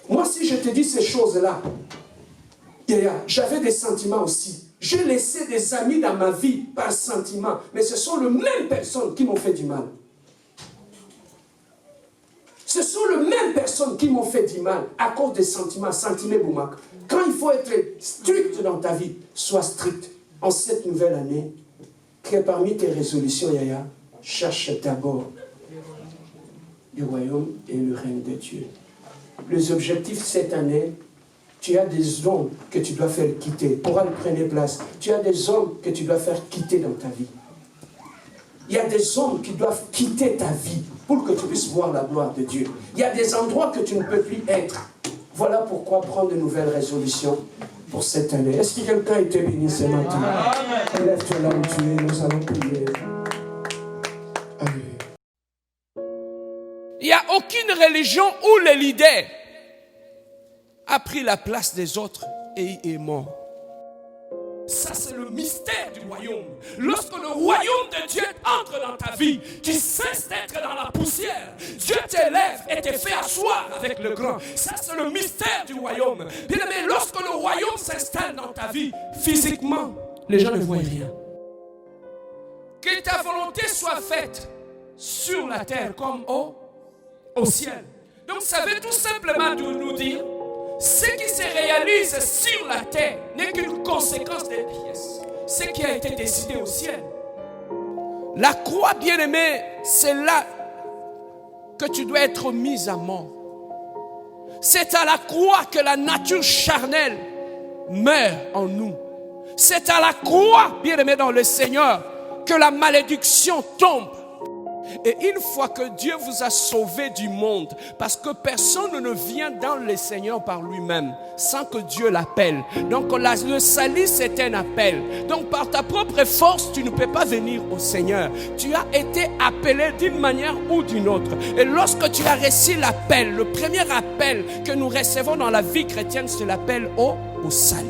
Moi, si je te dis ces choses-là, j'avais des sentiments aussi. J'ai laissé des amis dans ma vie par sentiment, mais ce sont les mêmes personnes qui m'ont fait du mal. Ce sont les mêmes personnes qui m'ont fait du mal à cause des sentiments, boumak. Quand il faut être strict dans ta vie, sois strict. En cette nouvelle année, que parmi tes résolutions, Yaya, cherche d'abord le royaume et le règne de Dieu. Les objectifs cette année, tu as des hommes que tu dois faire quitter. Pour aller prendre place. Tu as des hommes que tu dois faire quitter dans ta vie. Il y a des hommes qui doivent quitter ta vie pour que tu puisses voir la gloire de Dieu. Il y a des endroits que tu ne peux plus être. Voilà pourquoi prendre de nouvelles résolutions pour cette année. Est-ce que quelqu'un a été béni ce matin? Lève-toi là où tu es, nous allons prier. Amen. Il n'y a aucune religion où le leader a pris la place des autres et est mort. Ça, c'est le mystère du royaume. Lorsque le royaume de Dieu entre dans ta vie, tu cesses d'être dans la poussière. Dieu t'élève et te fait asseoir avec le grand. Ça, c'est le mystère du royaume. Bien aimé, lorsque le royaume s'installe dans ta vie, physiquement, les gens ne voient rien. Que ta volonté soit faite sur la terre comme au ciel. Donc, ça veut tout simplement nous dire, ce qui se réalise sur la terre n'est qu'une conséquence des pièces. Ce qui a été décidé au ciel. La croix, bien-aimée, c'est là que tu dois être mise à mort. C'est à la croix que la nature charnelle meurt en nous. C'est à la croix, bien-aimé dans le Seigneur, que la malédiction tombe. Et une fois que Dieu vous a sauvé du monde, parce que personne ne vient dans le Seigneur par lui-même, sans que Dieu l'appelle. Donc le salut, c'est un appel. Donc par ta propre force, tu ne peux pas venir au Seigneur. Tu as été appelé d'une manière ou d'une autre. Et lorsque tu as reçu l'appel, le premier appel que nous recevons dans la vie chrétienne, c'est l'appel au salut.